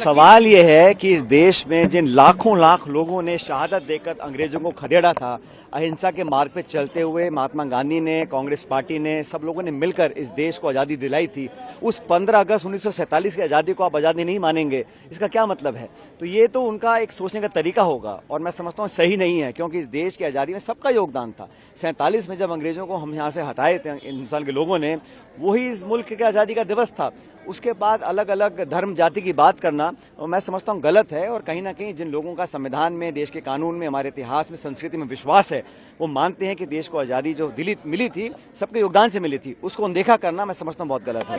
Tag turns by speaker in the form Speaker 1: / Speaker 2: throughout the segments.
Speaker 1: सवाल ये है कि इस देश में जिन लाखों लाख लोगों ने शहादत देकर अंग्रेजों को खदेड़ा था, अहिंसा के मार्ग पे चलते हुए महात्मा गांधी ने, कांग्रेस पार्टी ने, सब लोगों ने मिलकर इस देश को आज़ादी दिलाई थी। उस 15 अगस्त 1947 की आज़ादी को आप आज़ादी नहीं मानेंगे, इसका क्या मतलब है? तो ये तो उनका एक सोचने का तरीका होगा और मैं समझता हूँ सही नहीं है, क्योंकि इस देश की आज़ादी में सबका योगदान था। 47 में जब अंग्रेजों को हम यहाँ से हटाए थे हिंदुस्तान के लोगों ने, वही इस मुल्क की आज़ादी का दिवस था। उसके बाद अलग अलग धर्म जाति की बात करना मैं समझता हूँ गलत है। और कहीं ना कहीं जिन लोगों का संविधान में, देश के कानून में, हमारे इतिहास में, संस्कृति में विश्वास है, वो मानते हैं कि देश को आज़ादी जो मिली थी सबके योगदान से मिली थी, उसको अनदेखा करना मैं समझता हूँ बहुत गलत है।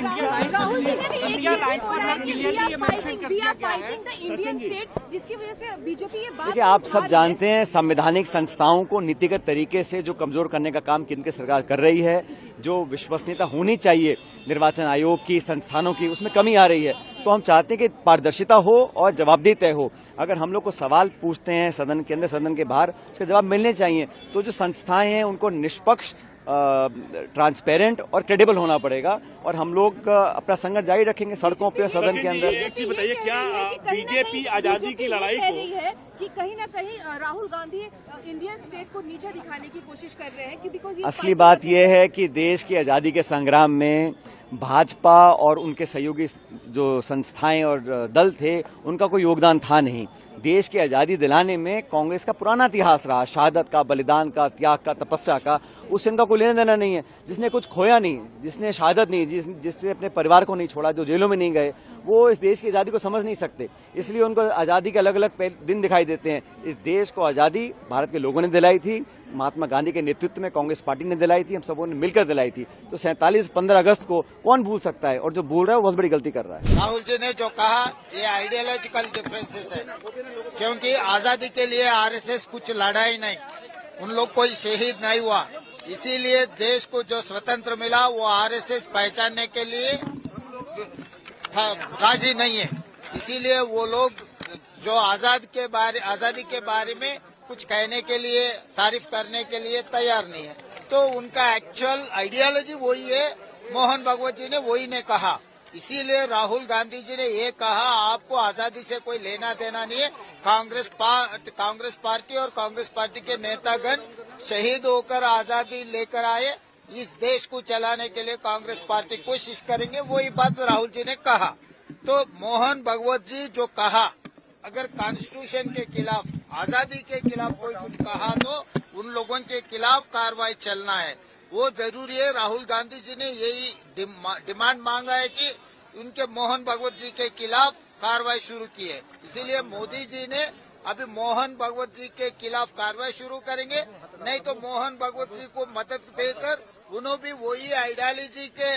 Speaker 1: देखिए, आप सब जानते हैं संवैधानिक संस्थाओं को नीतिगत तरीके से जो कमजोर करने का काम केंद्र सरकार कर रही है, जो विश्वसनीयता होनी चाहिए निर्वाचन आयोग की, संस्थानों की, उसमें कमी आ रही है। तो हम चाहते हैं कि पारदर्शिता हो और जवाबदेही तय हो। अगर हम लोग को सवाल पूछते हैं सदन के अंदर, सदन के बाहर, उसके जवाब मिलने चाहिए। तो जो संस्थाएं हैं उनको निष्पक्ष, ट्रांसपेरेंट और क्रेडिबल होना पड़ेगा और हम लोग अपना संघर्ष जारी रखेंगे सड़कों पे, सदन के अंदर।
Speaker 2: बताइए, क्या बीजेपी आजादी की लड़ाई को
Speaker 3: कि कहीं ना कहीं राहुल गांधी इंडियन स्टेट को नीचा दिखाने की कोशिश कर रहे हैं? बिकॉज
Speaker 1: असली बात यह है कि देश की आजादी के संग्राम में भाजपा और उनके सहयोगी जो संस्थाएं और दल थे, उनका कोई योगदान था नहीं। देश की आज़ादी दिलाने में कांग्रेस का पुराना इतिहास रहा, शहादत का, बलिदान का, त्याग का, तपस्या का, उससे इनका कोई लेना देना नहीं है। जिसने कुछ खोया नहीं, जिसने शहादत नहीं, जिसने अपने परिवार को नहीं छोड़ा, जो जेलों में नहीं गए, वो इस देश की आज़ादी को समझ नहीं सकते। इसलिए उनको आज़ादी के अलग अलग दिन दिखाई देते हैं। इस देश को आज़ादी भारत के लोगों ने दिलाई थी, महात्मा गांधी के नेतृत्व में कांग्रेस पार्टी ने दिलाई थी, हम सबों ने मिलकर दिलाई थी। तो 15 अगस्त को कौन भूल सकता है? और जो भूल रहा है वो बहुत बड़ी गलती कर रहा है।
Speaker 4: राहुल जी ने जो कहा, ये आइडियोलॉजिकल डिफरेंसेस है, क्योंकि आजादी के लिए आरएसएस कुछ लड़ा ही नहीं, उन लोग कोई शहीद नहीं हुआ। इसीलिए देश को जो स्वतंत्र मिला वो आरएसएस पहचानने के लिए राजी नहीं है। इसीलिए वो लोग जो आजादी के बारे में कुछ कहने के लिए, तारीफ करने के लिए तैयार नहीं है। तो उनका एक्चुअल आइडियोलॉजी वही है, मोहन भागवत जी ने वही ने कहा। इसीलिए राहुल गांधी जी ने ये कहा, आपको आजादी से कोई लेना देना नहीं है। कांग्रेस पार्टी और कांग्रेस पार्टी के नेतागण शहीद होकर आजादी लेकर आए। इस देश को चलाने के लिए कांग्रेस पार्टी कोशिश करेंगे, वही बात राहुल जी ने कहा। तो मोहन भागवत जी जो कहा, अगर कॉन्स्टिट्यूशन के खिलाफ, आजादी के खिलाफ कोई कुछ कहा तो उन लोगों के खिलाफ कार्रवाई चलना है, वो जरूरी है। राहुल गांधी जी ने यही डिमांड मांगा है कि उनके मोहन भागवत जी के खिलाफ कार्रवाई शुरू की है। इसीलिए मोदी जी ने अभी मोहन भागवत जी के खिलाफ कार्रवाई शुरू करेंगे, नहीं तो मोहन भागवत जी को मदद देकर उन्होंने भी वही आइडियोलॉजी के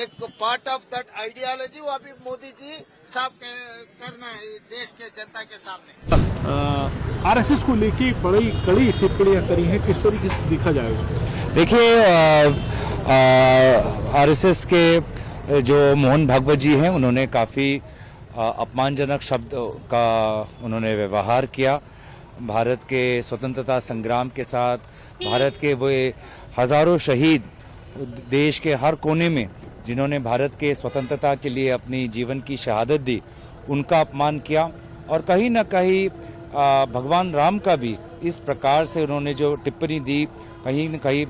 Speaker 4: एक पार्ट ऑफ दैट आइडियोलॉजी वो अभी मोदी जी साफ करना है देश के जनता के सामने।
Speaker 2: आरएसएस को लेके बड़ी कड़ी टिप्पणियां करी हैं, किस तरीके से देखा जाए उसको?
Speaker 5: देखिए, आरएसएस के जो मोहन भागवत जी हैं, उन्होंने काफ़ी अपमानजनक शब्द का उन्होंने व्यवहार किया। भारत के स्वतंत्रता संग्राम के साथ भारत के वो हज़ारों शहीद देश के हर कोने में जिन्होंने भारत के स्वतंत्रता के लिए अपनी जीवन की शहादत दी, उनका अपमान किया। और कहीं न कहीं भगवान राम का भी इस प्रकार से उन्होंने जो टिप्पणी दी, कहीं न कहीं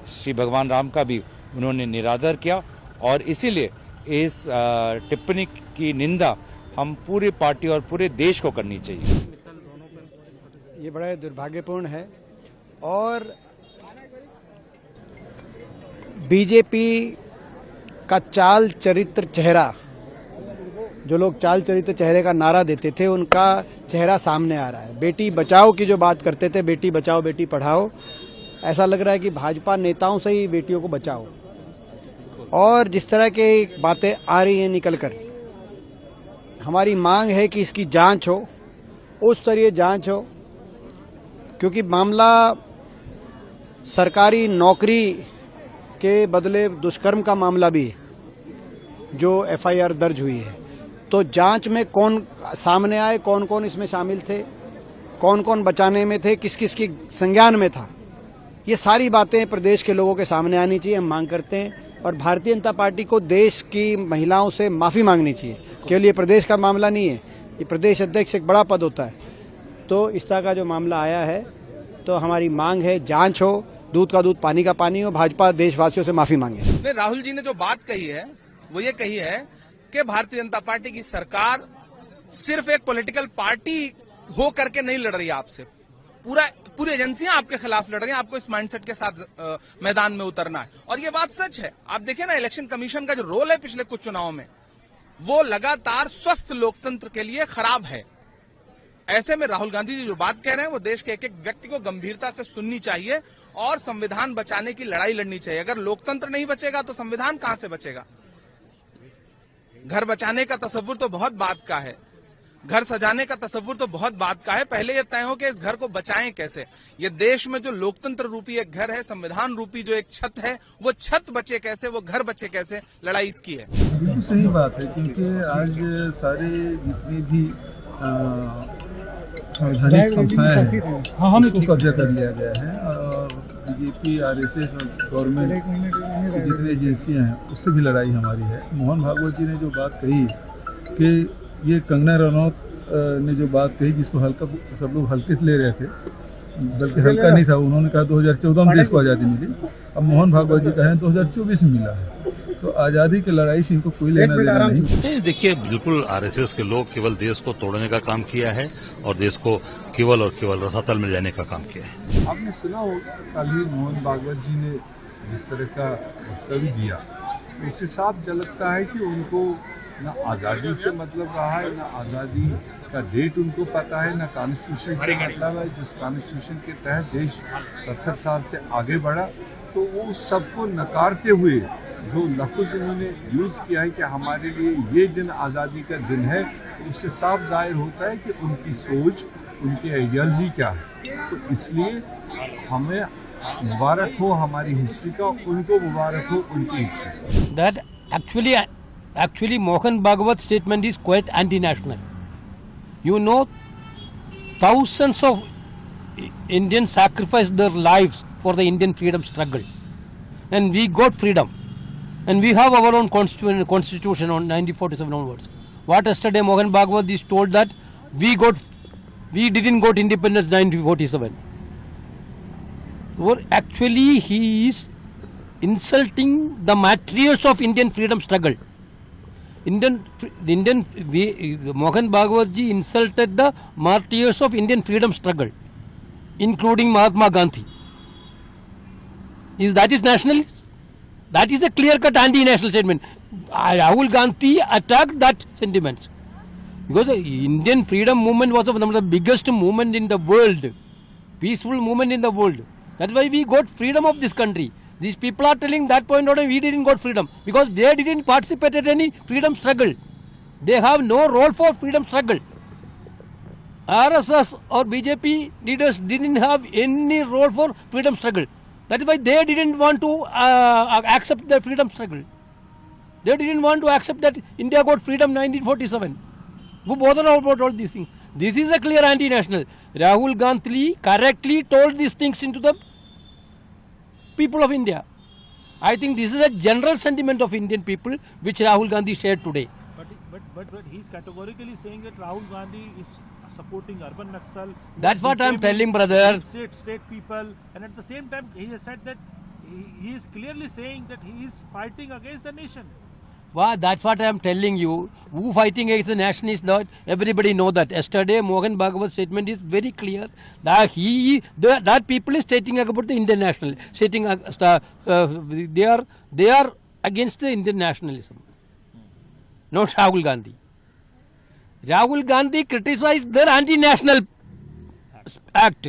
Speaker 5: श्री भगवान राम का भी उन्होंने निरादर किया। और इसीलिए इस टिप्पणी की निंदा हम पूरी पार्टी और पूरे देश को करनी चाहिए।
Speaker 6: ये बड़ा दुर्भाग्यपूर्ण है और बीजेपी का चाल चरित्र चेहरा, जो लोग चाल चरित्र चेहरे का नारा देते थे, उनका चेहरा सामने आ रहा है। बेटी बचाओ की जो बात करते थे, बेटी बचाओ बेटी पढ़ाओ, ऐसा लग रहा है कि भाजपा नेताओं से ही बेटियों को बचाओ। और जिस तरह की बातें आ रही हैं निकलकर, हमारी मांग है कि इसकी जांच हो, उस स्तरीय जांच हो, क्योंकि मामला सरकारी नौकरी के बदले दुष्कर्म का मामला भी है जो एफआईआर दर्ज हुई है। तो जांच में कौन सामने आए, कौन कौन इसमें शामिल थे, कौन कौन बचाने में थे, किस किस की संज्ञान में था, ये सारी बातें प्रदेश के लोगों के सामने आनी चाहिए। हम मांग करते हैं और भारतीय जनता पार्टी को देश की महिलाओं से माफ़ी मांगनी चाहिए। केवल ये प्रदेश का मामला नहीं है, ये प्रदेश अध्यक्ष एक बड़ा पद होता है। तो इस तरह का जो मामला आया है, तो हमारी मांग है जांच हो, दूध का दूध पानी का पानी हो, भाजपा देशवासियों से माफ़ी मांगे।
Speaker 7: नहीं, राहुल जी ने जो बात कही है वो ये कही है कि भारतीय जनता पार्टी की सरकार सिर्फ एक पॉलिटिकल पार्टी हो करके नहीं लड़ रही है आपसे, पूरी एजेंसियां आपके खिलाफ लड़ रही हैं। आपको इस माइंडसेट के साथ मैदान में उतरना है, और ये बात सच है। आप देखिए ना, इलेक्शन कमीशन का जो रोल है पिछले कुछ चुनाव में, वो लगातार स्वस्थ लोकतंत्र के लिए खराब है। ऐसे में राहुल गांधी जी जो बात कह रहे हैं वो देश के एक एक व्यक्ति को गंभीरता से सुननी चाहिए और संविधान बचाने की लड़ाई लड़नी चाहिए। अगर लोकतंत्र नहीं बचेगा तो संविधान कहां से बचेगा? घर बचाने का तस्वुर तो बहुत बात का है, घर सजाने का तस्वुर तो बहुत बात का है। पहले ये तय हो कि इस घर को बचाएं कैसे। ये देश में जो लोकतंत्र रूपी एक घर है, संविधान रूपी जो एक छत है, वो छत बचे कैसे, वो घर बचे कैसे, लड़ाई इसकी है।
Speaker 8: बिल्कुल सही बात है, क्योंकि आज सारे जितनी भी संवैधानिक संस्थाएं हैं उसको कब्जा कर लिया गया है, और बीजेपी, आरएसएस और गवर्नमेंट की जितनी एजेंसियां हैं उससे भी लड़ाई हमारी है। मोहन भागवत जी ने जो बात कही कि ये कंगना रनौत ने जो बात कही, जिसको हल्का सब लोग हल्के से ले रहे थे, बल्कि हल्का नहीं था, उन्होंने कहा 2014 में देश को आज़ादी मिली। अब मोहन भागवत जी कह रहे हैं 2024 में मिला है। तो आज़ादी की लड़ाई से इनको कोई लेना देना नहीं।
Speaker 9: देखिए, बिल्कुल आरएसएस के लोग केवल देश को तोड़ने का काम किया है और देश को केवल और केवल रसातल में जाने का काम किया है।
Speaker 8: आपने सुना होगा कल ही मोहन भागवत जी ने जिस तरह का वक्तव्य दिया, उससे साफ झलकता है कि उनको ना आज़ादी से मतलब रहा है, ना आज़ादी का डेट उनको पता है, ना कॉन्स्टिट्यूशन से मतलब है। जिस कॉन्स्टिट्यूशन के तहत देश 70 साल से आगे बढ़ा, तो वो सबको नकारते हुए जो लफ्ज़ उन्होंने यूज़ किया है कि हमारे लिए ये दिन आज़ादी का दिन है, उससे साफ जाहिर होता है कि उनकी सोच, उनकी आइडियोलॉजी क्या है। तो इसलिए हमें मुबारक हो हमारी हिस्ट्री का, उनको मुबारक हो उनकी history.
Speaker 10: That actually Mohan Bhagwat's statement is quite anti-national. You know, thousands of Indians sacrificed their lives for the Indian freedom struggle, and we got freedom, and we have our own constitution on 1947 onwards. What yesterday Mohan Bhagwat is told that we didn't got independence 1947. Well, actually he is insulting the martyrs of Indian freedom struggle. Mohan Bhagwat ji insulted the martyrs of Indian freedom struggle, including Mahatma Gandhi. That is nationalist? That is a clear-cut anti-national statement. Rahul Gandhi attacked that sentiments, because the Indian freedom movement was one of the biggest movement in the world, peaceful movement in the world. That's why we got freedom of this country. These people are telling that point out we didn't got freedom because they didn't participate in any freedom struggle. They have no role for freedom struggle. RSS or BJP leaders didn't have any role for freedom struggle. That is why they didn't want to accept the freedom struggle. They didn't want to accept that India got freedom 1947. Who bother about all these things? This is a clear anti-national. Rahul Gandhi correctly told these things into the people of India. I think this is a general sentiment of Indian people which Rahul Gandhi shared today.
Speaker 2: But he's categorically saying that Rahul Gandhi is supporting urban Naxal.
Speaker 10: That's what I'm telling, brother.
Speaker 2: State people, and at the same time he has said that he is clearly saying that he is fighting against the nation.
Speaker 10: Wow, that's what I'm telling you. Who fighting against the nationalist law? Everybody know that. Yesterday, Mohan Bhagwat's statement is very clear that that people is stating about the Indian national, stating they are against the Indian nationalism. Not Rahul Gandhi. Rahul Gandhi criticized their anti-national act.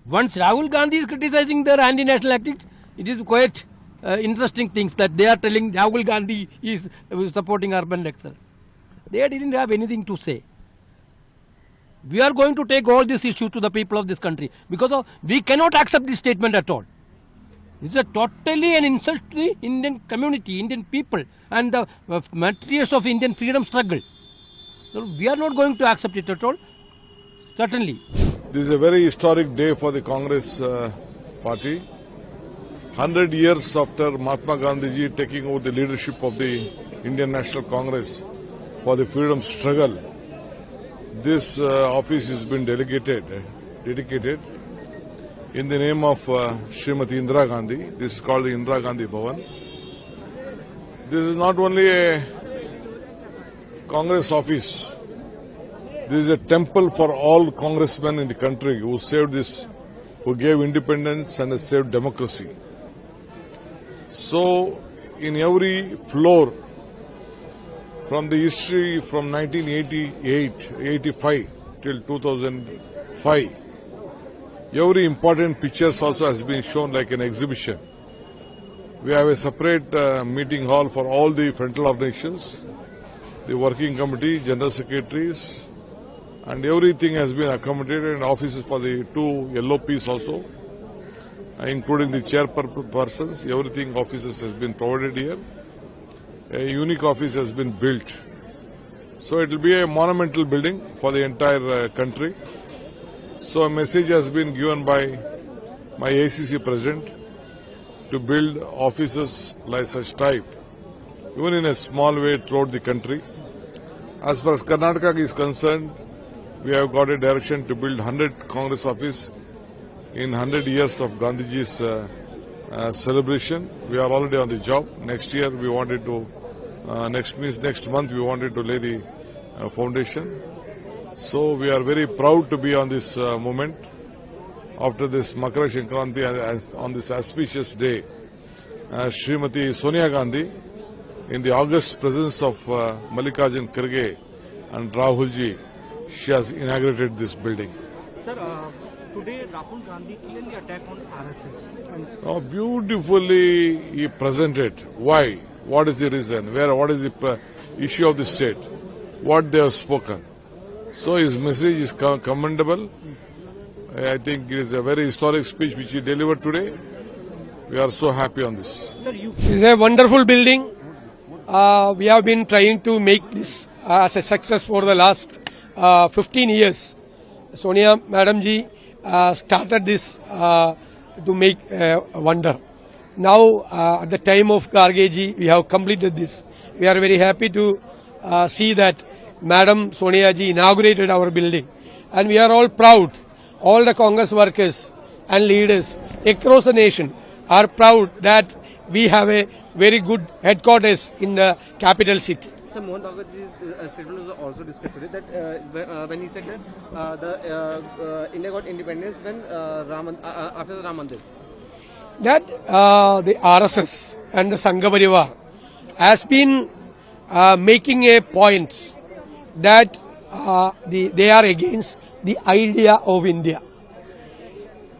Speaker 10: Once Rahul Gandhi is criticizing their anti-national act, it is quite interesting things that they are telling Rahul Gandhi is supporting urban Naxal. They didn't have anything to say. We are going to take all this issue to the people of this country because we cannot accept this statement at all. This is a totally an insult to the Indian community, Indian people, and the martyrs of Indian freedom struggle. So we are not going to accept it at all. Certainly.
Speaker 11: This is a very historic day for the Congress party.
Speaker 8: 100 years after Mahatma Gandhi ji taking over the leadership of the Indian National Congress for the freedom struggle, this office has been dedicated in the name of Srimati Indira Gandhi. This is called the Indira Gandhi Bhavan. This is not only a Congress office. This is a temple for all congressmen in the country who saved this, who gave independence and saved democracy. So, in every floor, from the history from 1985 till 2005, every important pictures also has been shown like an exhibition. We have a separate meeting hall for all the frontal organizations, the working committee, general secretaries, and everything has been accommodated, and offices for the two LOPs also, including the chairpersons. Everything offices has been provided here. A unique office has been built. So it will be a monumental building for the entire country. So a message has been given by my ACC president to build offices like such type, even in a small way throughout the country. As far as Karnataka is concerned, we have got a direction to build 100 Congress office in 100 years of Gandhiji's celebration. We are already on the job. Next year we wanted to, next month we wanted to lay the foundation. So we are very proud to be on this moment after this Makara Sankranti, on this auspicious day. Srimati Sonia Gandhi, in the august presence of Mallikarjun Kharge and Rahulji, she has inaugurated this building.
Speaker 2: Sir, today Rahul Gandhi clearly attacked on RSS.
Speaker 8: Beautifully he presented. Why? What is the reason? What is the issue of the state? What they have spoken. So his message is commendable. I think it is a very historic speech which he delivered today. We are so happy on this.
Speaker 2: Sir, you.
Speaker 10: It's a wonderful building. We have been trying to make this as a success for the last 15 years. Sonia Madam ji started this to make a wonder. Now, at the time of Kharge ji, we have completed this. We are very happy to see that Madam Sonia ji inaugurated our building. And we are all proud. All the Congress workers and leaders across the nation are proud that we have a very good headquarters in the capital city.
Speaker 11: Sir, Mohan Bhagwatji's statement was also discussed today that when he said that India got independence when after the Ram Mandir.
Speaker 10: That the RSS and the Sangha Parivar has been making a point that they are against the idea of India.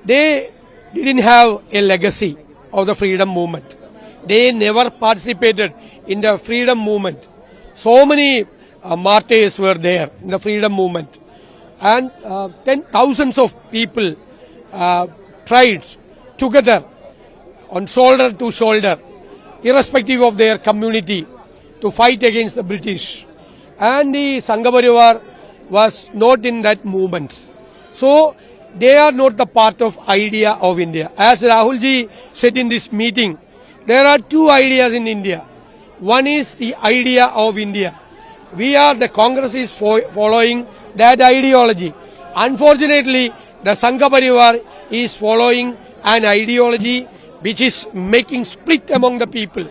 Speaker 10: They didn't have a legacy of the freedom movement. They never participated in the freedom movement. So many martyrs were there in the freedom movement. And thousands of people tried together on shoulder to shoulder, irrespective of their community, to fight against the British. And the Sangha Parivar was not in that movement. So they are not the part of idea of India. As Rahulji said in this meeting, there are two ideas in India. One is the idea of India. The Congress is following that ideology. Unfortunately, the Sangha Parivar is following an ideology which is making split among the people.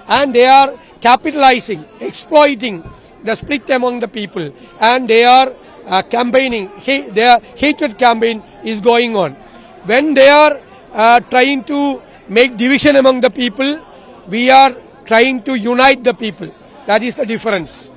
Speaker 10: And they are capitalizing, exploiting the split among the people. And they are campaigning, their hatred campaign is going on. When they are trying to make division among the people, we are trying to unite the people. That is the difference.